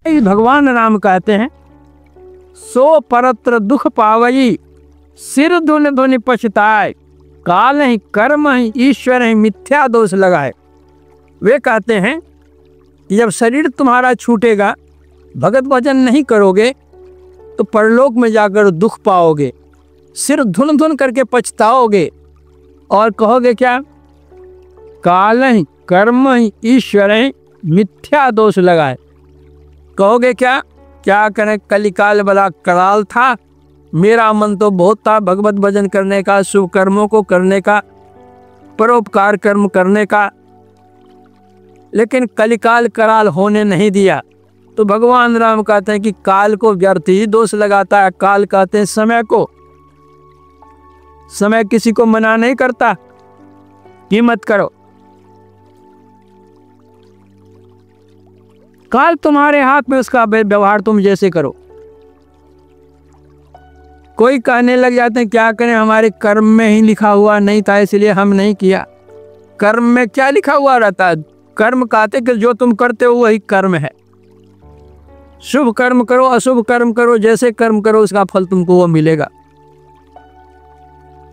भगवान राम कहते हैं, सो परत्र दुख पावई, सिर धुन धुनि पछताए, काल ही कर्म ही ईश्वर ही मिथ्या दोष लगाए। वे कहते हैं कि जब शरीर तुम्हारा छूटेगा, भगत भजन नहीं करोगे, तो परलोक में जाकर दुख पाओगे, सिर धुन धुन करके पछताओगे और कहोगे क्या? काल ही कर्म ही ईश्वर ही मिथ्या दोष लगाए। कहोगे क्या? क्या करें, कलिकाल बड़ा कराल था, मेरा मन तो बहुत था भगवत भजन करने का, शुभ कर्मों को करने का, परोपकार कर्म करने का, लेकिन कलिकाल कराल होने नहीं दिया। तो भगवान राम कहते हैं कि काल को व्यर्थ ही दोष लगाता है। काल कहते हैं समय को। समय किसी को मना नहीं करता कि मत करो। काल तुम्हारे हाथ में, उसका व्यवहार तुम जैसे करो। कोई कहने लग जाते हैं क्या करें, हमारे कर्म में ही लिखा हुआ नहीं था इसलिए हम नहीं किया। कर्म में क्या लिखा हुआ रहता है? कर्म कहते कि जो तुम करते हो वही कर्म है। शुभ कर्म करो, अशुभ कर्म करो, जैसे कर्म करो उसका फल तुमको वो मिलेगा।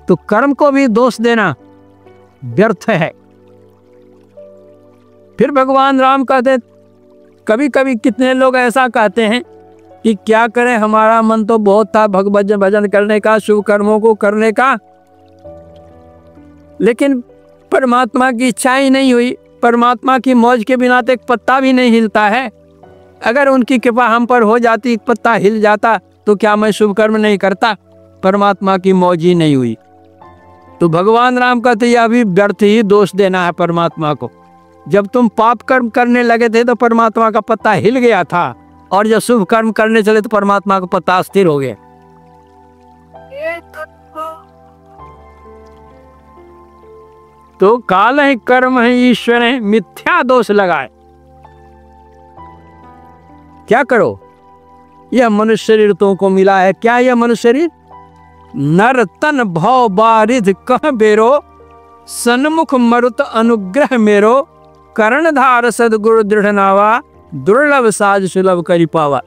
तो कर्म को भी दोष देना व्यर्थ है। फिर भगवान राम कहते, कभी कभी कितने लोग ऐसा कहते हैं कि क्या करें, हमारा मन तो बहुत था भगवत भजन करने का, शुभ कर्मों को करने का, लेकिन परमात्मा की इच्छा ही नहीं हुई। परमात्मा की मौज के बिना तो एक पत्ता भी नहीं हिलता है। अगर उनकी कृपा हम पर हो जाती, एक पत्ता हिल जाता, तो क्या मैं शुभ कर्म नहीं करता? परमात्मा की मौज ही नहीं हुई। तो भगवान राम कहते यह भी व्यर्थ ही दोष देना है परमात्मा को। जब तुम पाप कर्म करने लगे थे तो परमात्मा का पत्ता हिल गया था, और जब शुभ कर्म करने चले तो परमात्मा का पत्ता स्थिर हो गया। तो काल है कर्म है ईश्वर है मिथ्या दोष लगाए। क्या करो? यह मनुष्य शरीर तुमको मिला है। क्या यह मनुष्य शरीर? नर तन भव बारिध कह बेरो, सन्मुख मरुत अनुग्रह मेरो, कर्णधार सदगुरु दृढ़ नावा, दुर्लभ साज सुलभ करी पावा।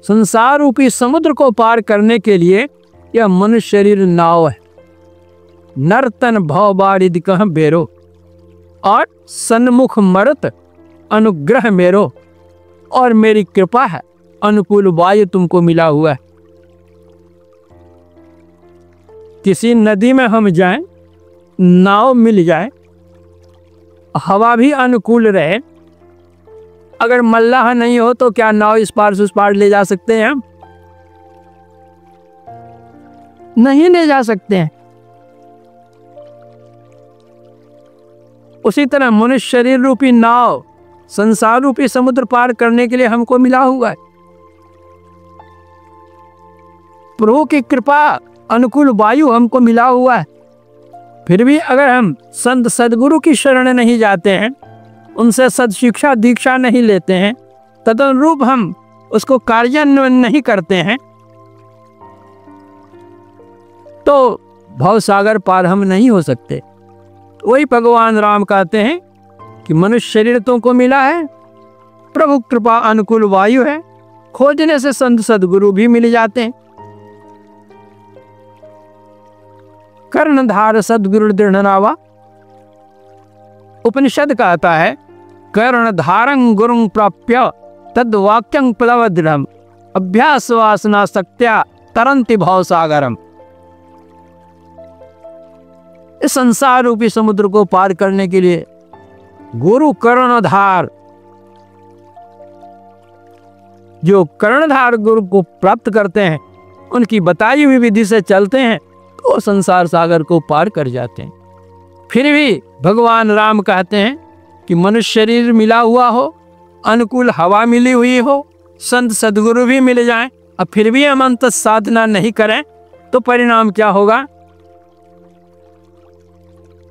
संसार रूपी समुद्र को पार करने के लिए यह मनुष्य शरीर नाव है। नर तन भव बारिध कह बेरो, और सन्मुख मरुत अनुग्रह मेरो, और मेरी कृपा है, अनुकूल वायु तुमको मिला हुआ है। किसी नदी में हम जाएं, नाव मिल जाए, हवा भी अनुकूल रहे, अगर मल्लाह नहीं हो तो क्या नाव इस पार से उस पार ले जा सकते हैं हम? नहीं ले जा सकते हैं। उसी तरह मनुष्य शरीर रूपी नाव संसार रूपी समुद्र पार करने के लिए हमको मिला हुआ है। प्रभु की कृपा अनुकूल वायु हमको मिला हुआ है। फिर भी अगर हम संत सदगुरु की शरण नहीं जाते हैं, उनसे सद शिक्षा दीक्षा नहीं लेते हैं, तदनुरूप हम उसको कार्यान्वयन नहीं करते हैं, तो भव सागर पार हम नहीं हो सकते। वही भगवान राम कहते हैं कि मनुष्य शरीर तुमको मिला है, प्रभु कृपा अनुकूल वायु है, खोजने से संत सदगुरु भी मिल जाते हैं। कर्णधार सदगुरु दृढ़ नावा। उपनिषद कहता है, कर्णधारं गुरुं प्राप्य तद वाक्यं प्लव दृढ़म्, अभ्यास वासना शक्त्या तरन्ति भव सागरम। इस संसार रूपी समुद्र को पार करने के लिए गुरु कर्णधार, जो कर्णधार गुरु को प्राप्त करते हैं, उनकी बताई हुई विधि से चलते हैं, तो संसार सागर को पार कर जाते हैं। फिर भी भगवान राम कहते हैं कि मनुष्य शरीर मिला हुआ हो, अनुकूल हवा मिली हुई हो, संत सदगुरु भी मिल जाएं, और फिर भी हम अंत साधना नहीं करें, तो परिणाम क्या होगा?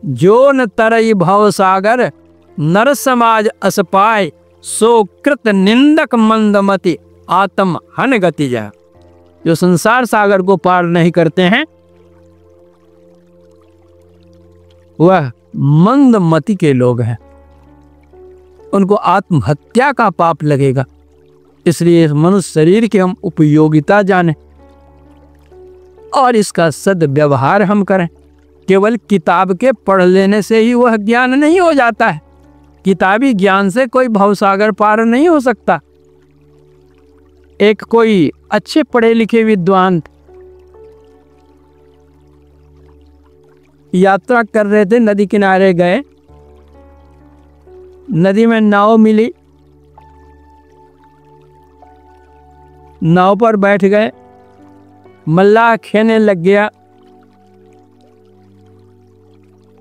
जो न तरई भव सागर, नर समाज असपाय, सो कृत निंदक मंदमति, आत्म हन गति जा। जो संसार सागर को पार नहीं करते हैं, वह मंदमति के लोग हैं। उनको आत्महत्या का पाप लगेगा। इसलिए मनुष्य शरीर की हम उपयोगिता जाने और इसका सद्व्यवहार हम करें। केवल किताब के पढ़ लेने से ही वह ज्ञान नहीं हो जाता है। किताबी ज्ञान से कोई भवसागर पार नहीं हो सकता। एक कोई अच्छे पढ़े लिखे विद्वान यात्रा कर रहे थे, नदी किनारे गए, नदी में नाव मिली, नाव पर बैठ गए, मल्लाह खेने लग गया।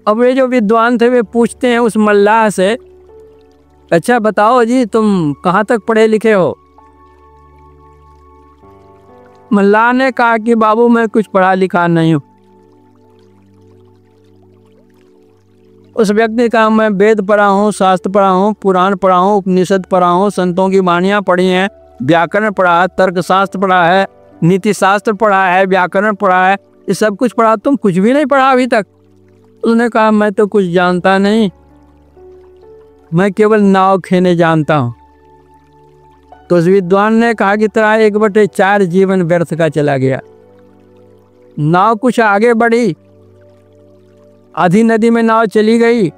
अब वे जो विद्वान थे वे पूछते हैं उस मल्लाह से, अच्छा बताओ जी तुम कहाँ तक पढ़े लिखे हो? मल्लाह ने कहा कि बाबू मैं कुछ पढ़ा लिखा नहीं हूँ। उस व्यक्ति ने कहा मैं वेद पढ़ा हूँ, शास्त्र पढ़ा हूँ, पुराण पढ़ा हूँ, उपनिषद पढ़ा हूँ, संतों की वाणियाँ पढ़ी हैं, व्याकरण पढ़ा है, तर्कशास्त्र पढ़ा है, नीति शास्त्र पढ़ा है, व्याकरण पढ़ा है, ये सब कुछ पढ़ा, तुम कुछ भी नहीं पढ़ा अभी तक। उसने कहा मैं तो कुछ जानता नहीं, मैं केवल नाव खेने जानता हूँ। तो उस विद्वान ने कहा कि तेरा 1/4 जीवन व्यर्थ का चला गया। नाव कुछ आगे बढ़ी, आधी नदी में नाव चली गई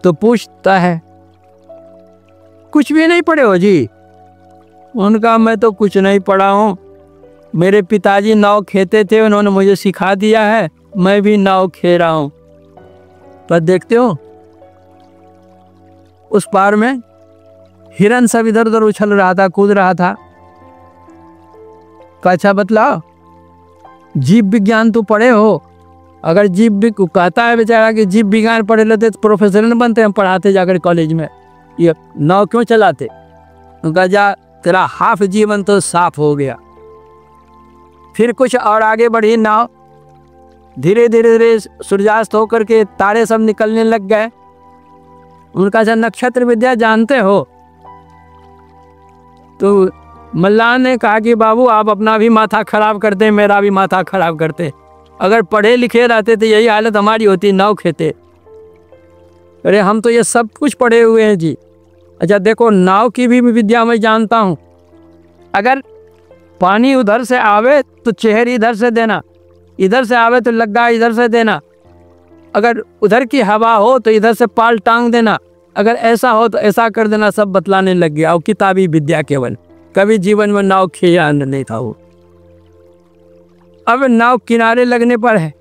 तो पूछता है कुछ भी नहीं पढ़े हो जी? उनका मैं तो कुछ नहीं पढ़ा हूँ, मेरे पिताजी नाव खेते थे, उन्होंने मुझे सिखा दिया है, मैं भी नाव खे रहा हूँ। पर देखते हो उस पार में हिरन सब इधर उधर उछल रहा था, कूद रहा था। अच्छा बतलाओ, जीव विज्ञान तो पढ़े हो? अगर जीव कहता है बेचारा कि जीव विज्ञान पढ़े लेते तो प्रोफेसर न बनते, हम पढ़ाते जाकर कॉलेज में, ये नाव क्यों चलाते? उनका जा तेरा हाफ जीवन तो साफ हो गया। फिर कुछ और आगे बढ़ी नाव, धीरे धीरे धीरे सूर्यास्त होकर के तारे सब निकलने लग गए। उनका अच्छा नक्षत्र विद्या जानते हो? तो मल्लाह ने कहा कि बाबू आप अपना भी माथा खराब करते, मेरा भी माथा खराब करते। अगर पढ़े लिखे रहते तो यही हालत हमारी होती, नाव खेते। अरे हम तो ये सब कुछ पढ़े हुए हैं जी। अच्छा देखो, नाव की भी विद्या मैं जानता हूँ। अगर पानी उधर से आवे तो चेहर इधर से देना, इधर से आवे तो लग्गा इधर से देना, अगर उधर की हवा हो तो इधर से पाल टांग देना, अगर ऐसा हो तो ऐसा कर देना, सब बतलाने लग गया। और किताबी विद्या केवल, कभी जीवन में नाव खेया नहीं था वो। अब नाव किनारे लगने पर है,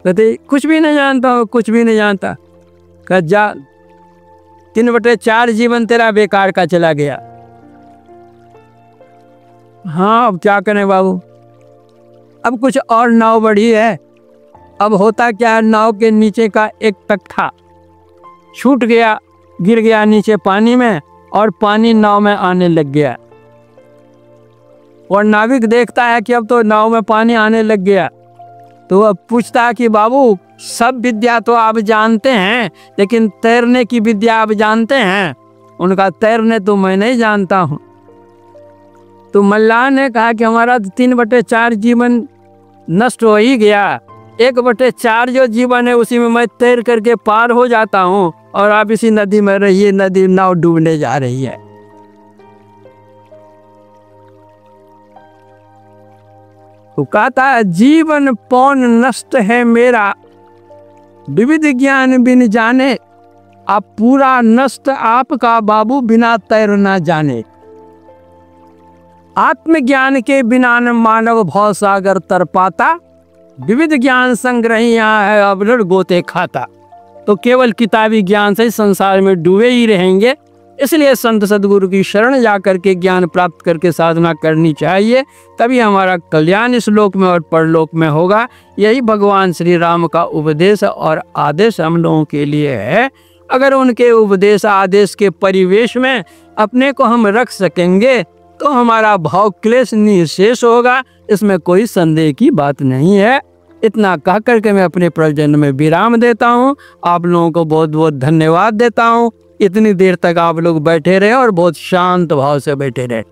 कहते कुछ भी नहीं जानता हूँ, कुछ भी नहीं जानता। कह जा 3/4 जीवन तेरा बेकार का चला गया। हाँ अब क्या करें बाबू, अब कुछ और नाव बढ़ी है। अब होता क्या है, नाव के नीचे का एक तख्ता छूट गया, गिर गया नीचे पानी में, और पानी नाव में आने लग गया। और नाविक देखता है कि अब तो नाव में पानी आने लग गया, तो अब पूछता है कि बाबू सब विद्या तो आप जानते हैं, लेकिन तैरने की विद्या आप जानते हैं? उनका तैरने तो मैं नहीं जानता हूँ। तो मल्लाह ने कहा कि हमारा 3/4 जीवन नष्ट हो ही गया, 1/4 जो जीवन है उसी में मैं तैर करके पार हो जाता हूँ, और आप इसी नदी में रहिए, नदी नाव डूबने जा रही है। तो कहता है जीवन पौन नष्ट है मेरा, विविध ज्ञान बिन जाने, आप पूरा नष्ट आपका बाबू बिना तैर ना जाने। आत्मज्ञान के बिना न मानव भव सागर तर पाता, विविध ज्ञान संग्रही यहाँ है अब गोते खाता। तो केवल किताबी ज्ञान से संसार में डूबे ही रहेंगे। इसलिए संत सद्गुरु की शरण जाकर के ज्ञान प्राप्त करके साधना करनी चाहिए, तभी हमारा कल्याण इस लोक में और परलोक में होगा। यही भगवान श्री राम का उपदेश और आदेश हम लोगों के लिए है। अगर उनके उपदेश आदेश के परिवेश में अपने को हम रख सकेंगे तो हमारा भाव क्लेश निशेष होगा, इसमें कोई संदेह की बात नहीं है। इतना कह करके मैं अपने प्रवचन में विराम देता हूँ। आप लोगों को बहुत बहुत धन्यवाद देता हूँ। इतनी देर तक आप लोग बैठे रहे और बहुत शांत भाव से बैठे रहे।